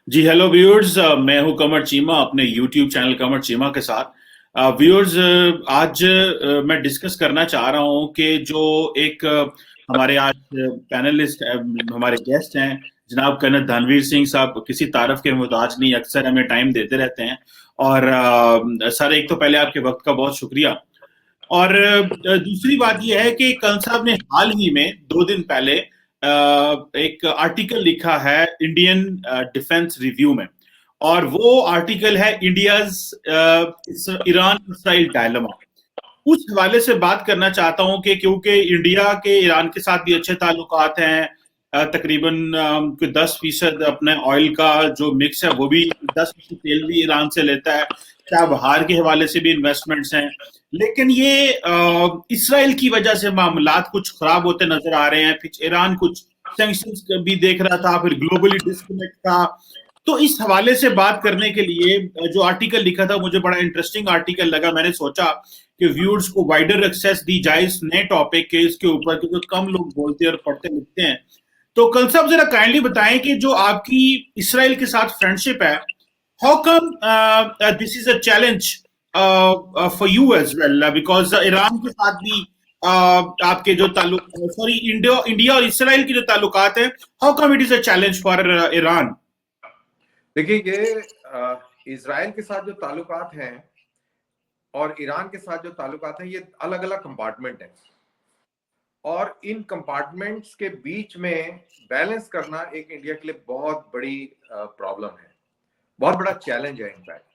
जी hello viewers. मैं हूं कमर चीमा अपने यूट्यूब चैनल कमर चीमा के साथ। व्यूअर्स, आज मैं डिस्कस करना चाह रहा हूं कि जो एक हमारे आज पैनलिस्ट हमारे गेस्ट हैं जनाब कर्नल धनवीर सिंह साहब, किसी तारफ के मोहताज नहीं, अक्सर हमें टाइम देते रहते हैं। और सर, एक तो पहले आपके वक्त का बहुत शुक्रिया। और दूसरी बात यह है कि कर्ण साहब ने हाल ही में 2 दिन पहले एक आर्टिकल लिखा है इंडियन डिफेंस रिव्यू में। और वो आर्टिकल है इंडियाज ईरान इसराइल डायलेमा। उस हवाले से बात करना चाहता हूं कि क्योंकि इंडिया के ईरान के साथ भी अच्छे ताल्लुकात हैं। तकरीबन कोई 10% अपने ऑयल का जो मिक्स है वो भी, 10% तेल भी ईरान से लेता है। क्या बाहर के हवाले से भी इन्वेस्टमेंट्स हैं। लेकिन ये इसराइल की वजह से मामलात कुछ खराब होते नजर आ रहे हैं। फिर ईरान कुछ सैंक्शंस भी देख रहा था, फिर ग्लोबली डिस्कनेक्ट था। तो इस हवाले से बात करने के लिए जो आर्टिकल लिखा था, मुझे बड़ा इंटरेस्टिंग आर्टिकल लगा। मैंने सोचा कि व्यूअर्स को वाइडर एक्सेस दी जाए इस नए टॉपिक के इसके ऊपर, क्योंकि कम लोग बोलते और पढ़ते लिखते हैं। तो कल साहब, जरा काइंडली बताएं कि जो आपकी इसराइल के साथ फ्रेंडशिप है, how come this is a challenge for you as well, because Iran के साथ भी आपके जो ताल्लुक, सॉरी, इंडिया इंडिया और इसराइल के जो ताल्लुकात हैं, how come it is a challenge for Iran? देखिए, ये इजराइल के साथ जो ताल्लुकात हैं और ईरान के साथ जो ताल्लुकात हैं, ये अलग अलग कंपार्टमेंट हैं। और इन कंपार्टमेंट्स के बीच में बैलेंस करना एक इंडिया के लिए बहुत बड़ी प्रॉब्लम है, बहुत बड़ा चैलेंज है। इनफैक्ट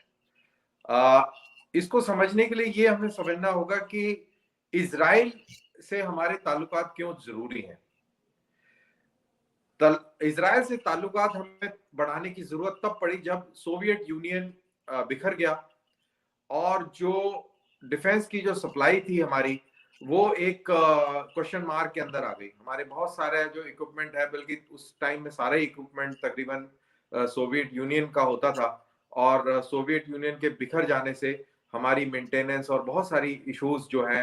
इसको समझने के लिए ये हमें समझना होगा कि इजराइल से हमारे ताल्लुकात क्यों जरूरी हैं। इजराइल से ताल्लुकात हमें बढ़ाने की जरूरत तब पड़ी जब सोवियत यूनियन बिखर गया और जो डिफेंस की जो सप्लाई थी हमारी, वो एक क्वेश्चन मार्क के अंदर आ गई। हमारे बहुत सारे जो इक्विपमेंट है, बल्कि उस टाइम में सारे इक्विपमेंट तकरीबन सोवियत यूनियन का होता था। और सोवियत यूनियन के बिखर जाने से हमारी मेंटेनेंस और बहुत सारी इश्यूज जो है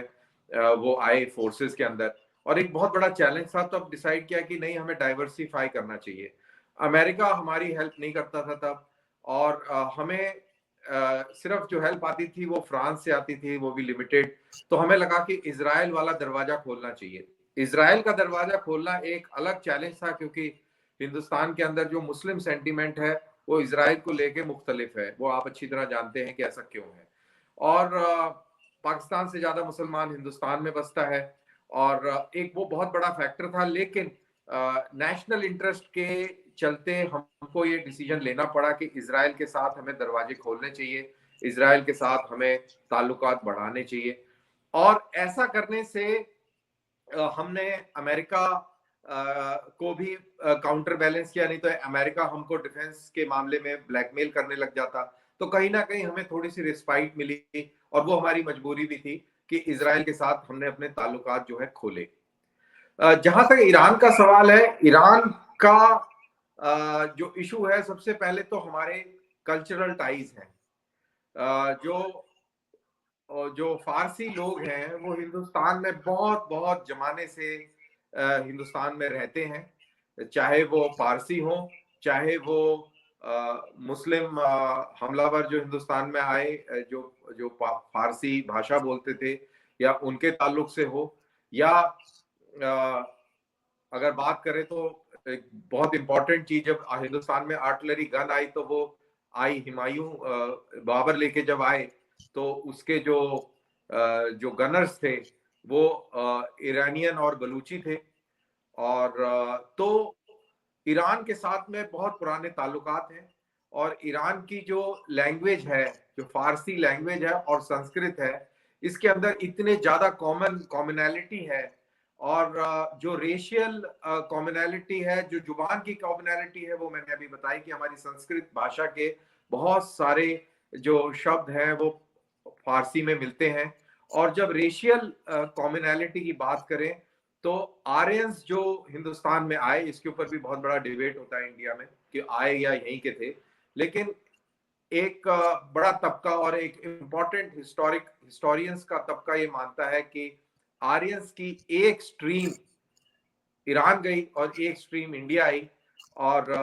वो आए फोर्सेस के अंदर। और एक बहुत बड़ा चैलेंज था, तो अब डिसाइड किया कि नहीं, हमें डाइवर्सिफाई करना चाहिए। अमेरिका हमारी हेल्प नहीं करता था तब, और हमें सिर्फ जो हेल्प आती थी वो फ्रांस से आती थी, वो भी लिमिटेड। तो हमें लगा कि इजराइल वाला दरवाजा खोलना चाहिए। इजराइल का दरवाजा खोलना एक अलग चैलेंज था, क्योंकि हिंदुस्तान के अंदर जो मुस्लिम सेंटीमेंट है वो इजराइल को लेके मुख्तलिफ है। वो आप अच्छी तरह जानते हैं कि ऐसा क्यों है। और पाकिस्तान से ज्यादा मुसलमान हिंदुस्तान में बसता है, और एक वो बहुत बड़ा फैक्टर था। लेकिन नेशनल इंटरेस्ट के चलते हमको ये डिसीजन लेना पड़ा कि इजराइल के साथ हमें दरवाजे खोलने चाहिए, इजराइल के साथ हमें ताल्लुकात बढ़ाने चाहिए। और ऐसा करने से हमने अमेरिका को भी काउंटर बैलेंस किया। नहीं तो अमेरिका हमको डिफेंस के मामले में ब्लैकमेल करने लग जाता। तो कहीं ना कहीं हमें थोड़ी सी रिस्पाइट मिली, और वो हमारी मजबूरी भी थी कि इजराइल के साथ हमने अपने ताल्लुकात जो है खोले। जहां तक ईरान का सवाल है, ईरान का जो इशू है, सबसे पहले तो हमारे कल्चरल टाइज हैं। जो जो फारसी लोग हैं वो हिंदुस्तान में बहुत बहुत जमाने से हिंदुस्तान में रहते हैं। चाहे वो पारसी हो, चाहे वो मुस्लिम हमलावर जो हिंदुस्तान में आए, जो जो फारसी भाषा बोलते थे, या उनके ताल्लुक से हो, या अगर बात करें तो एक बहुत इंपॉर्टेंट चीज, जब हिंदुस्तान में आर्टिलरी गन आई तो वो आई हुमायूं बाबर लेके जब आए, तो उसके जो गनर्स थे वो ईरानियन और बलूची थे। और तो ईरान के साथ में बहुत पुराने ताल्लुकात हैं। और ईरान की जो लैंग्वेज है, जो फारसी लैंग्वेज है और संस्कृत है, इसके अंदर इतने ज्यादा कॉमनैलिटी है। और जो रेशियल कॉमनैलिटी है, जो जुबान की कॉमनैलिटी है, वो मैंने अभी बताई कि हमारी संस्कृत भाषा के बहुत सारे जो शब्द हैं वो फारसी में मिलते हैं। और जब रेशियल कॉमनैलिटी की बात करें, तो आर्यंस जो हिंदुस्तान में आए, इसके ऊपर भी बहुत बड़ा डिबेट होता है इंडिया में कि आए या यहीं के थे। लेकिन एक बड़ा तबका और एक इम्पोर्टेंट हिस्टोरियंस का तबका ये मानता है कि आर्यंस की एक स्ट्रीम ईरान गई और एक स्ट्रीम इंडिया आई। और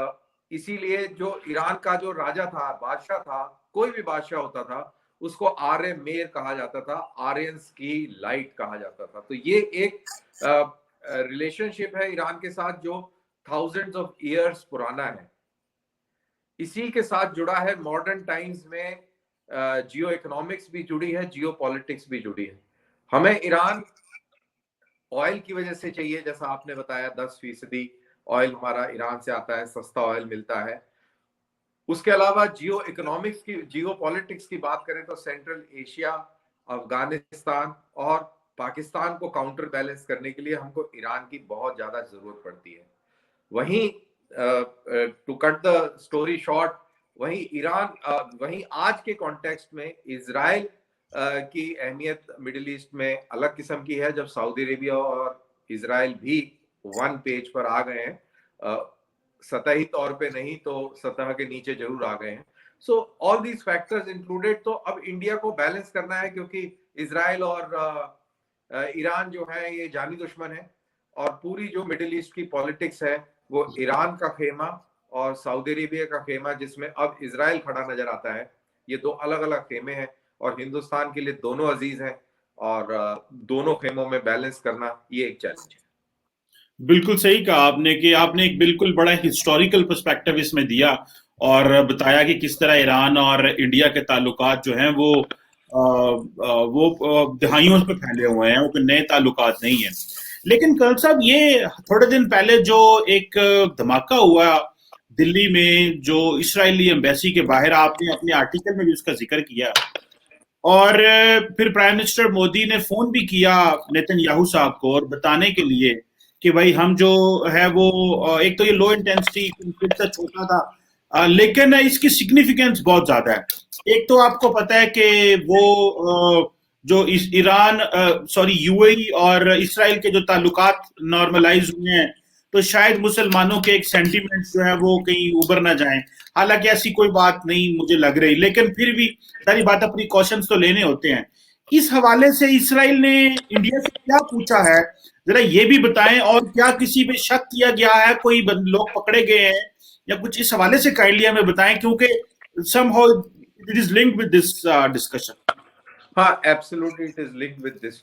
इसीलिए जो ईरान का जो राजा था, बादशाह था, कोई भी बादशाह होता था, उसको आर्य मेर कहा जाता था, आर्यंस की लाइट कहा जाता था। तो ये एक रिलेशनशिप है ईरान के साथ जो थाउजेंड्स ऑफ ईयर्स पुराना है। इसी के साथ जुड़ा है मॉडर्न टाइम्स में, जियो इकोनॉमिक्स भी जुड़ी है, जियो पॉलिटिक्स भी जुड़ी है। हमें ईरान ऑयल की वजह से चाहिए, जैसा आपने बताया 10% ऑयल हमारा ईरान से आता है, सस्ता ऑयल मिलता है। उसके अलावा जियो इकोनॉमिक्स की, जियो पॉलिटिक्स की बात करें तो सेंट्रल एशिया, अफगानिस्तान और पाकिस्तान को काउंटर बैलेंस करने के लिए हमको ईरान की बहुत ज्यादा जरूरत पड़ती है। वहीं to cut the story short, वहीं वहीं आज के कॉन्टेक्स्ट में इजराइल की अहमियत मिडिल ईस्ट में अलग किस्म की है, जब सऊदी अरेबिया और इजराइल भी वन पेज पर आ गए हैं, सतही तौर पे नहीं तो सतह के नीचे जरूर आ गए हैं। So all these factors included, तो अब इंडिया को बैलेंस करना है, क्योंकि इजराइल और ईरान जो है ये जानी दुश्मन है, और पूरी जो मिडिल ईस्ट की पॉलिटिक्स है वो ईरान का खेमा और सऊदी अरेबिया का खेमा, जिसमें अब इजराइल खड़ा नजर आता है। ये दो अलग अलग खेमे हैं और हिंदुस्तान के लिए दोनों अजीज हैं, और दोनों खेमों में बैलेंस करना ये एक चैलेंज है। बिल्कुल सही कहा आपने कि आपने एक बिल्कुल बड़ा हिस्टोरिकल पर्सपेक्टिव इसमें दिया और बताया कि किस तरह ईरान और इंडिया के ताल्लुकात जो हैं वो दहाइयों से फैले हुए हैं, वो कोई नए ताल्लुकात नहीं है। लेकिन कल साहब, ये थोड़े दिन पहले जो एक धमाका हुआ दिल्ली में, जो इजरायली एम्बेसी के बाहर, आपने अपने आर्टिकल में भी उसका जिक्र किया, और फिर प्राइम मिनिस्टर मोदी ने फोन भी किया नेतन्याहू साहब को और बताने के लिए कि भाई हम जो है वो एक तो ये लो इंटेंसिटी कॉन्फ्लिक्ट था, छोटा था, लेकिन इसकी सिग्निफिकेंस बहुत ज्यादा है। एक तो आपको पता है कि वो जो ईरान, सॉरी, यूएई और इसराइल के जो ताल्लुकात नॉर्मलाइज हुए हैं, तो शायद मुसलमानों के एक सेंटीमेंट्स जो है वो कहीं उभर ना जाएं। हालांकि ऐसी कोई बात नहीं मुझे लग रही, लेकिन फिर भी सारी बात, अपनी कॉशंस तो लेने होते हैं। इस हवाले से इसराइल ने इंडिया से क्या पूछा है, जरा ये भी बताएं, और क्या किसी पे शक किया गया है, कोई लोग पकड़े गए हैं या कुछ, इस हवाले से काइंडली हमें बताएं, क्योंकि somehow it is linked with this discussion. हाँ, absolutely it is linked with this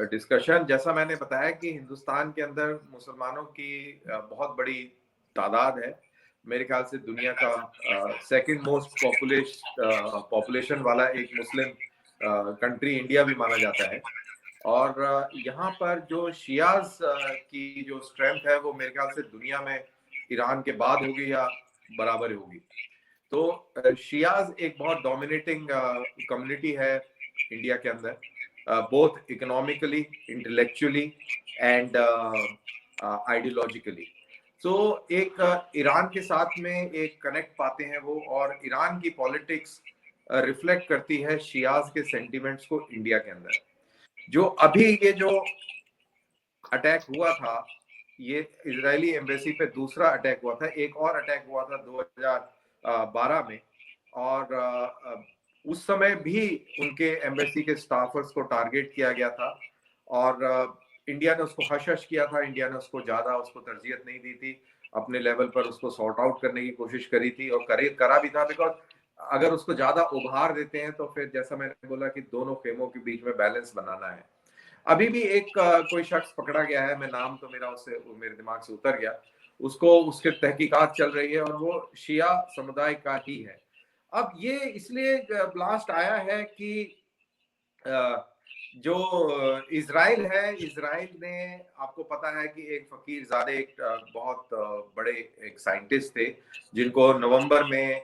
discussion. जैसा मैंने बताया कि हिंदुस्तान के अंदर मुसलमानों की बहुत बड़ी तादाद है। मेरे ख्याल से दुनिया का सेकंड मोस्ट पॉपुलेशन वाला एक मुस्लिम कंट्री इंडिया भी माना जाता है। और यहाँ पर जो शियाज की जो स्ट्रेंथ है वो मेरे ख्याल से दुनिया में ईरान के बाद होगी या बराबर होगी। तो शियाज एक बहुत डोमिनेटिंग कम्युनिटी है इंडिया के अंदर, both economically, intellectually and ideologically. तो एक ईरान के साथ में एक कनेक्ट पाते हैं वो, और ईरान की पॉलिटिक्स रिफ्लेक्ट करती है शियाज के सेंटिमेंट्स को इंडिया के अंदर। जो अभी ये जो अटैक हुआ था, ये इजरायली एम्बेसी पे दूसरा अटैक हुआ था। एक और अटैक हुआ था 2012 में, और उस समय भी उनके एम्बेसी के स्टाफर्स को टारगेट किया गया था, और इंडिया ने उसको हश हश किया था। इंडिया ने उसको ज्यादा उसको तरजीहत नहीं दी थी, अपने लेवल पर उसको सॉर्ट आउट करने की कोशिश करी थी, और करा भी था। बिकॉज अगर उसको ज्यादा उभार देते हैं तो फिर, जैसा मैंने बोला, कि दोनों खेमों के बीच में बैलेंस बनाना है। अभी भी एक कोई शख्स पकड़ा गया है, मैं नाम तो मेरा उससे मेरे दिमाग से उतर गया, उसको, उसके तहकीकात चल रही है, और वो शिया समुदाय का ही है। अब ये इसलिए ब्लास्ट आया है कि जो इजराइल है, इजराइल ने, आपको पता है कि एक फकीर ज़ादे, एक बहुत बड़े एक साइंटिस्ट थे, जिनको नवंबर में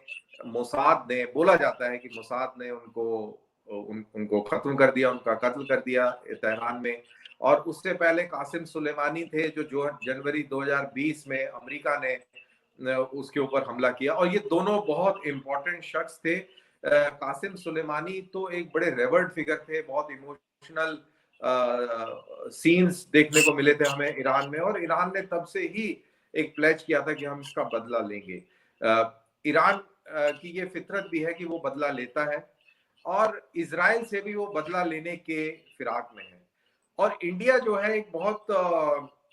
मोसाद ने, बोला जाता है कि मोसाद ने उनको खत्म कर दिया, उनका कत्ल कर दिया तेहरान में। और उससे पहले कासिम सुलेमानी थे, जो जनवरी 2020 में अमेरिका ने उसके ऊपर हमला किया, और ये दोनों बहुत इंपॉर्टेंट शख्स थे। कासिम सुलेमानी तो एक बड़े रेवर्ड फिगर थे, बहुत इमोशनल सीन्स देखने को मिले थे हमें ईरान में, और ईरान ने तब से ही एक प्लेज किया था कि हम इसका बदला लेंगे। ईरान की ये फितरत भी है कि वो बदला लेता है, और इजराइल से भी वो बदला लेने के फिराक में है। और इंडिया जो है एक बहुत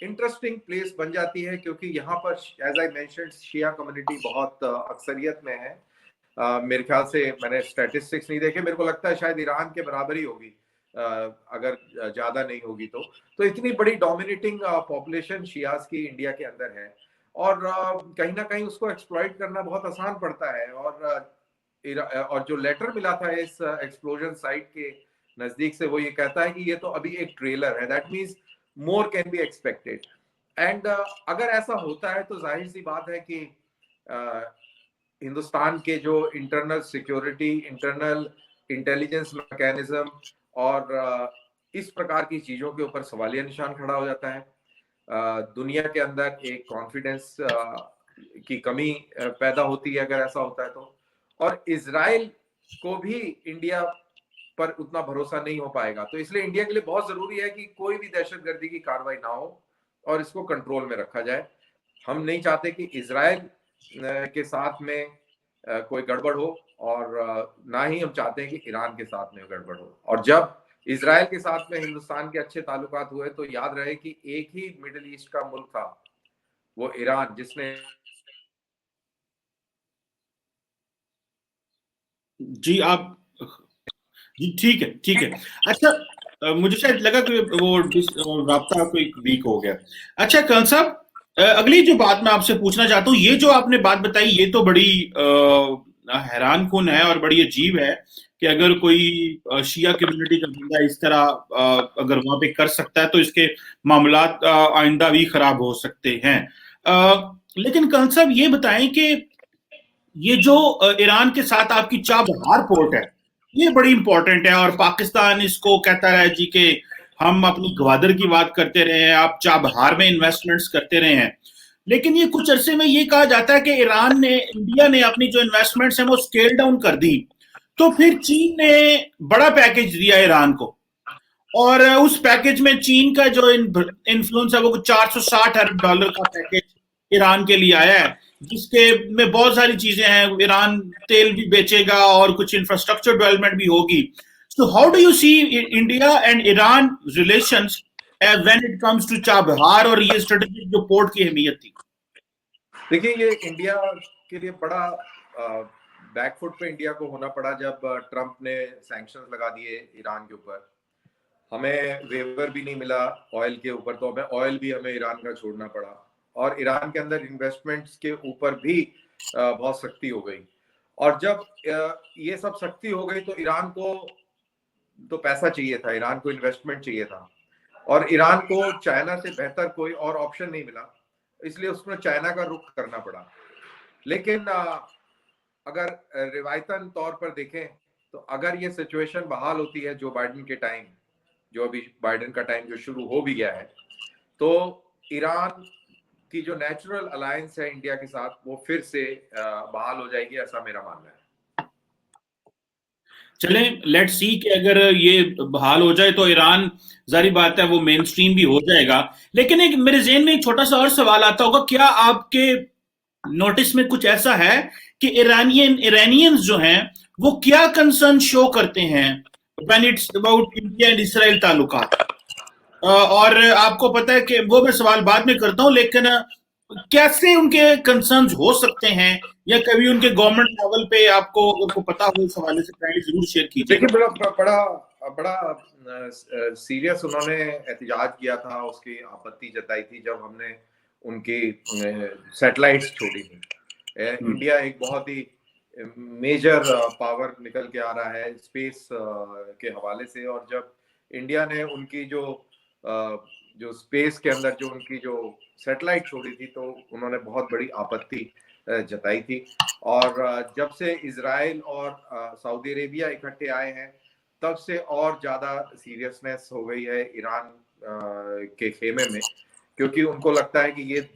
इंटरेस्टिंग प्लेस बन जाती है, क्योंकि यहाँ पर as I mentioned Shia community बहुत अक्सरियत में है। मेरे ख्याल से, मैंने स्टैटिस्टिक्स नहीं देखे, मेरे को लगता है शायद ईरान के बराबर ही होगी, अगर ज्यादा नहीं होगी तो इतनी बड़ी डोमिनेटिंग पॉपुलेशन शियास की इंडिया के अंदर है, और कहीं ना कहीं उसको एक्सप्लॉइट करना बहुत आसान पड़ता है। और जो लेटर मिला था इस एक्सप्लोजन साइट के नजदीक से, वो ये कहता है कि ये तो अभी एक ट्रेलर है, that means more can be expected. And अगर ऐसा होता है तो जाहिर सी बात है कि हिंदुस्तान के जो internal security, internal intelligence mechanism और इस प्रकार की चीजों के ऊपर सवालिया निशान खड़ा हो जाता है। दुनिया के अंदर एक कॉन्फिडेंस की कमी पैदा होती है अगर ऐसा होता है तो, और इजराइल को भी इंडिया पर उतना भरोसा नहीं हो पाएगा। तो इसलिए इंडिया के लिए बहुत जरूरी है कि कोई भी दहशतगर्दी की कार्रवाई ना हो और इसको कंट्रोल में रखा जाए। हम नहीं चाहते कि इजराइल के साथ में कोई गड़बड़ हो, और ना ही हम चाहते हैं कि ईरान के साथ में गड़बड़ हो। और जब इजराइल के साथ में हिंदुस्तान के अच्छे ताल्लुकात हुए तो याद रहे कि एक ही मिडिल ईस्ट का मुल्क था, वो ईरान, जिसने जी आप जी ठीक है, ठीक है। अच्छा, मुझे शायद लगा कि वो राब्ता कोई वीक हो गया। अच्छा कर्ण साहब, अगली जो बात मैं आपसे पूछना चाहता हूँ, ये जो आपने बात बताई ये तो बड़ी हैरान कुन है और बड़ी अजीब है कि अगर कोई शिया कम्युनिटी का बंदा इस तरह अगर वहां पे कर सकता है तो इसके मामलात आइंदा भी खराब हो सकते हैं। लेकिन कर्ण साहब ये बताएं कि ये जो ईरान के साथ आपकी चाबहार पोर्ट है, ये बड़ी इंपॉर्टेंट है और पाकिस्तान इसको कहता है जी कि हम अपनी ग्वादर की बात करते रहे हैं, आप चाबहार में इन्वेस्टमेंट्स करते रहे हैं। लेकिन ये कुछ अरसे में ये कहा जाता है कि इंडिया ने अपनी जो इन्वेस्टमेंट्स हैं वो स्केल डाउन कर दी। तो फिर चीन ने बड़ा पैकेज दिया ईरान को, और उस पैकेज में चीन का जो इन्फ्लुएंस है वो $460 अरब का पैकेज ईरान के लिए आया है, जिसके में बहुत सारी चीजें हैं। ईरान तेल भी बेचेगा और कुछ इंफ्रास्ट्रक्चर डेवलपमेंट भी होगी। So how do you see India and Iran relations when it comes to Chabahar और ये स्ट्रेटेजिक जो पोर्ट की अहमियत थी? देखिए, ये इंडिया के लिए बड़ा बैकफुट पे इंडिया को होना पड़ा जब ट्रंप ने सैंक्शंस लगा दिए ईरान के ऊपर। हमें वेवर भी नहीं मिला ऑयल के ऊपर, तो हमें ईरान का छोड़ना पड़ा, और ईरान के अंदर इन्वेस्टमेंट्स के ऊपर भी बहुत सख्ती हो गई। और जब ये सब सख्ती हो गई तो ईरान को तो पैसा चाहिए था, ईरान को इन्वेस्टमेंट चाहिए था, और ईरान को चाइना से बेहतर कोई और ऑप्शन नहीं मिला, इसलिए उसने चाइना का रुख करना पड़ा। लेकिन अगर रिवायतन तौर पर देखें तो अगर ये सिचुएशन बहाल होती है जो बाइडेन के टाइम, जो अभी बाइडेन का टाइम जो शुरू हो भी गया है, तो ईरान की जो नेचुरल अलायंस है इंडिया के साथ वो फिर से बहाल हो जाएगी, ऐसा मेरा मानना है। चलें, लेट्स सी कि अगर ये बहाल हो जाए तो ईरान, जारी बात है, वो मेन स्ट्रीम भी हो जाएगा। लेकिन एक मेरे जेहन में एक छोटा सा और सवाल आता होगा, क्या आपके नोटिस में कुछ ऐसा है कि इरानियंस जो हैं वो क्या कंसर्न शो करते हैं when it's about India and Israel ताल्लुकात? और आपको पता है कि वो मैं सवाल बाद में करता हूं, लेकिन कैसे उनके कंसर्न्स हो सकते हैं, या कभी उनके गवर्नमेंट लेवल पे आपको अगर को पता हो इस हवाले से काइंडली जरूर शेयर कीजिएगा। देखिए, बड़ा सीरियस उन्होंने एहतजाज किया था, उसकी आपत्ति जताई थी जब हमने उनकी सैटेलाइट्स छोड़ी थी। इंडिया एक बहुत ही मेजर पावर निकल के आ रहा है स्पेस के हवाले से, और जब इंडिया ने उनकी जो स्पेस के अंदर जो उनकी जो सैटेलाइट छोड़ी थी तो उन्होंने बहुत बड़ी आपत्ति जताई थी। और जब से इजराइल और सऊदी अरेबिया इकट्ठे आए हैं तब से और ज्यादा सीरियसनेस हो गई है ईरान के खेमे में, क्योंकि उनको लगता है कि ये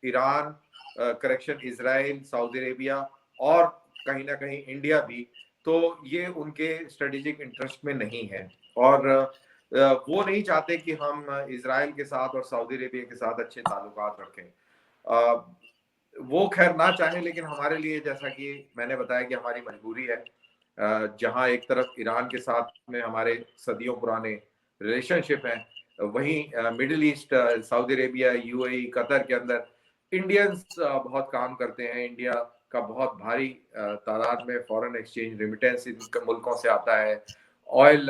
Iran, correction, Israel, Saudi Arabia और कहीं ना कहीं इंडिया भी, तो ये उनके स्ट्रेटेजिक इंटरेस्ट में नहीं है, और वो नहीं चाहते कि हम इजराइल के साथ और सऊदी अरेबिया के साथ अच्छे ताल्लुकात रखें। वो खैर ना चाहे, लेकिन हमारे लिए, जैसा कि मैंने बताया, कि हमारी मजबूरी है। जहां एक तरफ ईरान के साथ में हमारे सदियों पुराने रिलेशनशिप हैं, वहीं middle east, Saudi Arabia, UAE, Qatar के अंदर इंडियंस बहुत काम करते हैं। इंडिया का बहुत भारी तादाद में फॉरेन एक्सचेंज रिमिटेंस इन मुल्कों से आता है, ऑयल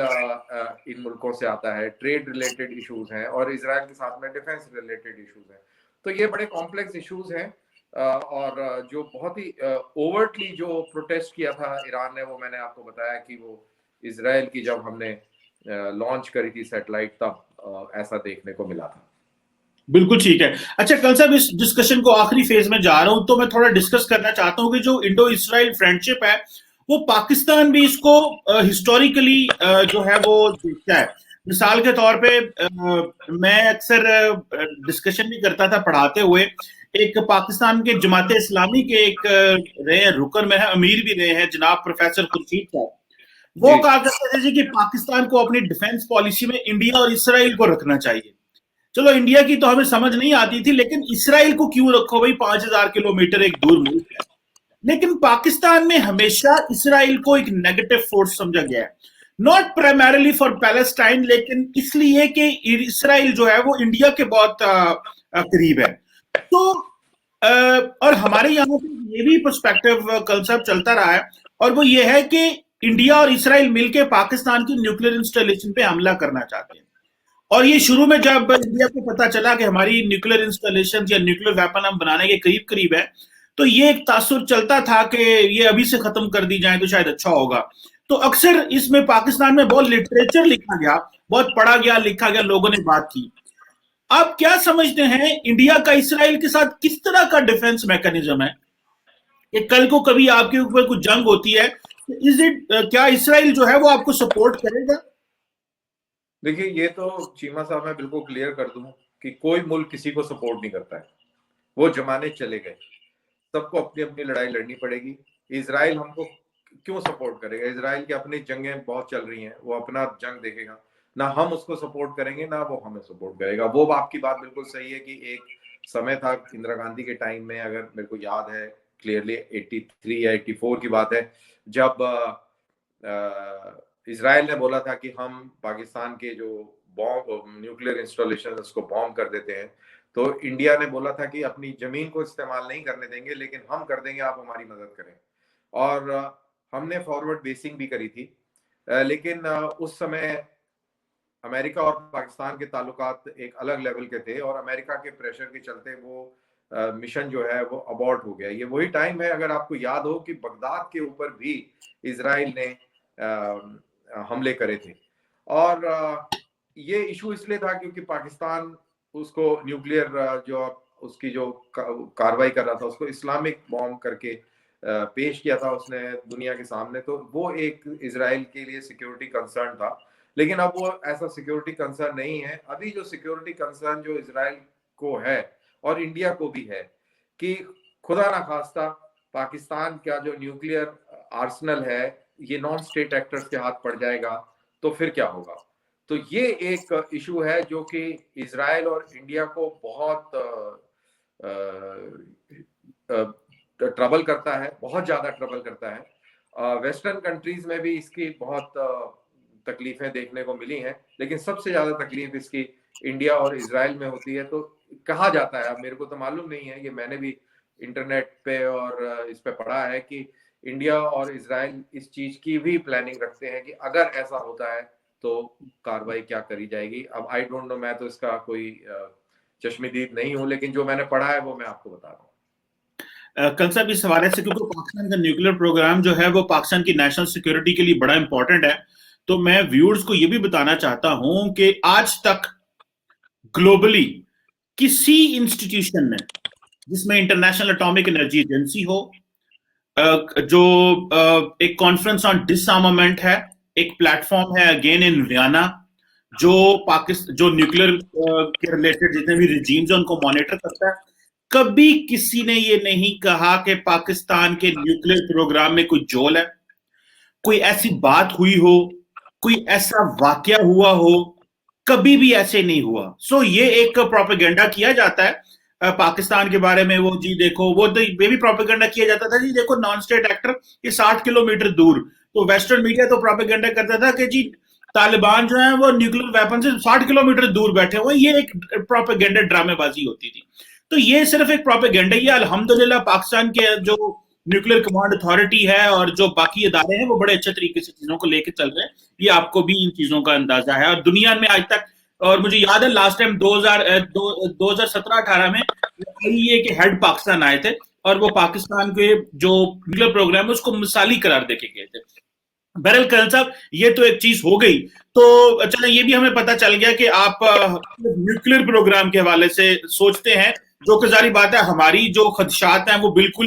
इन मुल्कों से आता है, ट्रेड रिलेटेड इश्यूज हैं, और इसराइल के साथ में डिफेंस रिलेटेड इश्यूज हैं। तो ये बड़े कॉम्प्लेक्स इश्यूज हैं। और जो बहुत ही ओवर्टली जो प्रोटेस्ट किया था ईरान ने, वो मैंने आपको बताया कि वो इसराइल की जब हमने लॉन्च करी थी सैटेलाइट, तब ऐसा देखने को मिला था। बिल्कुल ठीक है। अच्छा कल साहब, इस डिस्कशन को आखिरी फेज में जा रहा हूं, तो मैं थोड़ा डिस्कस करना चाहता हूं कि जो इंडो इसराइल फ्रेंडशिप है, वो पाकिस्तान भी इसको हिस्टोरिकली जो है वो देखता है। मिसाल के तौर पे मैं अक्सर डिस्कशन भी करता था पढ़ाते हुए, एक पाकिस्तान के जमात इस्लामी के एक रहे हैं रुकन में है, अमीर भी रहे हैं, जनाब प्रोफेसर खुर्शीद साहब। वो कहा करते थे कि पाकिस्तान को अपनी डिफेंस पॉलिसी में इंडिया और इसराइल को रखना चाहिए। चलो इंडिया की तो हमें समझ नहीं आती थी, लेकिन इसराइल को क्यों रखो भाई, 5,000 किलोमीटर एक दूर मुल्क है। लेकिन पाकिस्तान में हमेशा इसराइल को एक नेगेटिव फोर्स समझा गया है, नॉट प्राइमरली फॉर पैलेस्टाइन, लेकिन इसलिए कि इसराइल जो है वो इंडिया के बहुत करीब है। तो और हमारे यहाँ पे ये भी पर्सपेक्टिव कल सब चलता रहा है, और वो ये है कि इंडिया और इसराइल मिलकर पाकिस्तान की न्यूक्लियर इंस्टॉलेशन पे हमला करना चाहते हैं। और ये शुरू में जब इंडिया को पता चला कि हमारी न्यूक्लियर इंस्टॉलेशन या न्यूक्लियर वेपन हम बनाने के करीब करीब है, तो ये एक तासुर चलता था कि ये अभी से खत्म कर दी जाए तो शायद अच्छा होगा। तो अक्सर इसमें पाकिस्तान में बहुत लिटरेचर लिखा गया, बहुत पढ़ा गया, लिखा गया, लोगों ने बात की। आप क्या समझते हैं इंडिया का इसराइल के साथ किस तरह का डिफेंस मैकेनिज्म है कि कल को कभी आपके ऊपर कुछ जंग होती है, इज इट, क्या इसराइल जो है वो आपको सपोर्ट करेगा? देखिए, ये तो चीमा साहब मैं बिल्कुल क्लियर कर दूं कि कोई मुल्क किसी को सपोर्ट नहीं करता है। वो जमाने चले गए, सबको अपनी अपनी लड़ाई लड़नी पड़ेगी। इसराइल हमको क्यों सपोर्ट करेगा? इसराइल की अपनी जंगें बहुत चल रही हैं, वो अपना जंग देखेगा। ना हम उसको सपोर्ट करेंगे, ना वो हमें सपोर्ट करेगा। वो आपकी बात बिल्कुल सही है कि एक समय था इंदिरा गांधी के टाइम में, अगर मेरे को याद है क्लियरली, 83 या 84 की बात है, जब इसराइल ने बोला था कि हम पाकिस्तान के जो बॉम्ब न्यूक्लियर इंस्टॉलेशन उसको बॉम्ब कर देते हैं, तो इंडिया ने बोला था कि अपनी जमीन को इस्तेमाल नहीं करने देंगे, लेकिन हम कर देंगे, आप हमारी मदद करें। और हमने फॉरवर्ड बेसिंग भी करी थी। लेकिन उस समय अमेरिका और पाकिस्तान के ताल्लुकात एक अलग लेवल के थे, और अमेरिका के प्रेशर के चलते वो मिशन जो है वो अबॉर्ट हो गया। ये वही टाइम है, अगर आपको याद हो, कि बगदाद के ऊपर भी इसराइल ने हमले करे थे। और ये इशू इसलिए था क्योंकि पाकिस्तान उसको न्यूक्लियर जो उसकी जो कार्रवाई कर रहा था, उसको इस्लामिक बॉम्ब करके पेश किया था उसने दुनिया के सामने। तो वो एक इसराइल के लिए सिक्योरिटी कंसर्न था। लेकिन अब वो ऐसा सिक्योरिटी कंसर्न नहीं है। अभी जो सिक्योरिटी कंसर्न जो इसराइल को है और इंडिया को भी है, कि खुदा ना खास्ता पाकिस्तान का जो न्यूक्लियर आर्सनल है ये नॉन स्टेट एक्टर्स के हाथ पड़ जाएगा, तो फिर क्या होगा? तो ये एक इशू है जो कि इसराइल और इंडिया को बहुत ट्रबल करता है, बहुत ज्यादा ट्रबल करता है। वेस्टर्न कंट्रीज में भी इसकी बहुत तकलीफें देखने को मिली हैं, लेकिन सबसे ज्यादा तकलीफ इसकी इंडिया और इसराइल में होती है। तो कहा जाता है, अब मेरे को तो मालूम नहीं है, ये मैंने भी इंटरनेट पे और इस पे पढ़ा है कि इंडिया और इसराइल इस चीज की भी प्लानिंग रखते हैं कि अगर ऐसा होता है तो कार्रवाई क्या करी जाएगी। अब आई डोंट नो, मैं तो इसका कोई चश्मदीद नहीं हूं, लेकिन जो मैंने पढ़ा है वो मैं आपको बता रहा हूँ। कल साहब, इस हवाले से, क्योंकि पाकिस्तान का न्यूक्लियर प्रोग्राम जो है वो पाकिस्तान की नेशनल सिक्योरिटी के लिए बड़ा इंपॉर्टेंट है, तो मैं व्यूअर्स को ये भी बताना चाहता हूं कि आज तक ग्लोबली किसी इंस्टीट्यूशन ने, जिसमें इंटरनेशनल एटॉमिक एनर्जी एजेंसी हो, जो एक कॉन्फ्रेंस ऑन डिसआर्मामेंट है, एक प्लेटफॉर्म है अगेन इन वियना, जो पाकिस्तान जो न्यूक्लियर के रिलेटेड जितने भी रिजीम्स हैं उनको मॉनिटर करता है, कभी किसी ने ये नहीं कहा कि पाकिस्तान के न्यूक्लियर प्रोग्राम में कोई जोल है, कोई ऐसी बात हुई हो, कोई ऐसा वाकया हुआ हो। कभी भी ऐसे नहीं हुआ। सो ये एक प्रोपेगेंडा किया जाता है पाकिस्तान के बारे में। वो जी देखो, वो तो ये भी प्रोपेगेंडा किया जाता था, जी देखो नॉन स्टेट एक्टर ये 60 किलोमीटर दूर। तो वेस्टर्न मीडिया तो प्रोपेगेंडा करता था कि जी तालिबान जो है वो न्यूक्लियर वेपन से 60 किलोमीटर दूर बैठे हुए हैं। ये एक प्रोपेगेंडा ड्रामेबाजी होती थी। तो ये सिर्फ एक प्रोपेगेंडा, ये अल्हम्दुलिल्लाह पाकिस्तान के जो न्यूक्लियर कमांड अथॉरिटी है और जो बाकी इदारे हैं वो बड़े अच्छे तरीके से चीजों को लेकर चल रहे हैं। ये आपको भी इन चीजों का अंदाजा है। और दुनिया में आज तक, और मुझे याद है लास्ट टाइम 2017-18 में ये के हेड पाकिस्तान आए थे और वो पाकिस्तान के जो न्यूक्लियर प्रोग्राम है उसको मिसाली करार देके गए थे। बहरहाल कर्नल साहब, ये तो एक चीज हो गई। तो चलो ये भी हमें पता चल गया कि आप न्यूक्लियर प्रोग्राम के हवाले से सोचते हैं, जो कि जारी बात है हमारी जो खदशात हैं वो बिल्कुल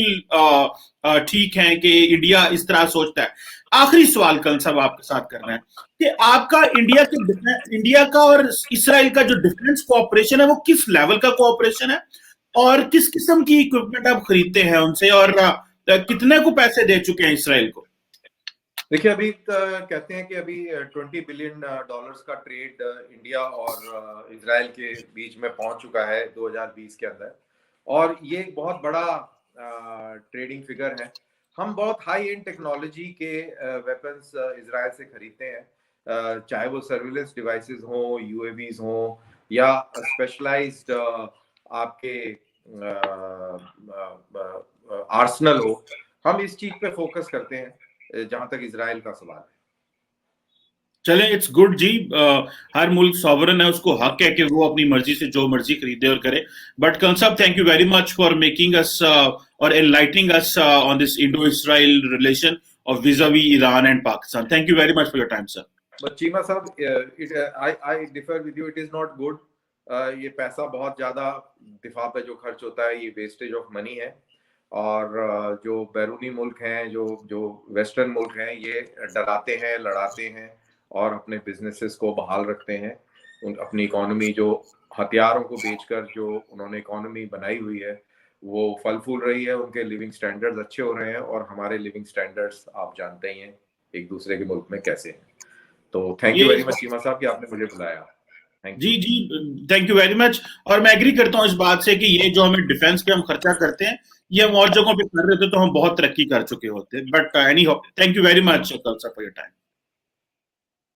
ठीक हैं कि इंडिया इस तरह सोचता है। आखिरी सवाल कर्नल साहब आपके साथ करना है कि आपका इंडिया का और इसराइल का जो डिफेंस कोऑपरेशन है वो किस लेवल का कोऑपरेशन है, और किस किस्म की इक्विपमेंट आप खरीदते हैं उनसे, और कितने को पैसे दे चुके हैं इसराइल को? देखिए, अभी कहते हैं कि अभी $20 बिलियन का ट्रेड इंडिया और इजराइल के बीच में पहुंच चुका है 2020 के अंदर, और ये एक बहुत बड़ा ट्रेडिंग फिगर है। हम बहुत हाई एंड टेक्नोलॉजी के वेपन्स इजराइल से खरीदते हैं, चाहे वो सर्विलेंस डिवाइसेस हो, यूएवीज हो, या स्पेशलाइज्ड आपके आर्सनल हो। हम इस चीज पे फोकस करते हैं जहां तक इजराइल का सवाल है। चले, इट्स गुड जी। हर मुल्क सॉवरन है, उसको हक है कि वो अपनी मर्जी से जो मर्जी खरीदे और करे। बट कर्नल साहब, thank you very much for making us और enlightening us on this Indo Israel relation of vis-a-vis Iran and Pakistan. Thank you very much for your time, sir. But Cheema साहब, I differ with you. It is not good. ये पैसा बहुत ज्यादा दिफा पे जो खर्च होता है, ये वेस्टेज ऑफ मनी है। और जो बैरूनी मुल्क हैं, जो वेस्टर्न मुल्क हैं, ये डराते हैं, लड़ाते हैं और अपने बिजनेसेस को बहाल रखते हैं। अपनी इकोनॉमी जो हथियारों को बेचकर जो उन्होंने इकोनॉमी बनाई हुई है वो फल फूल रही है, उनके लिविंग स्टैंडर्ड्स अच्छे हो रहे हैं, और हमारे लिविंग स्टैंडर्ड्स आप जानते ही हैं एक दूसरे के मुल्क में कैसे हैं। तो thank you very much Cheema साहब कि आपने मुझे बुलाया। जी थैंक यू वेरी मच। और मैं एग्री करता हूँ इस बात से कि ये जो हमें डिफेंस पे हम खर्चा करते हैं, ये हम और जगहों पे कर रहे थे तो हम बहुत तरक्की कर चुके होते। But any how, thank you very much for your time.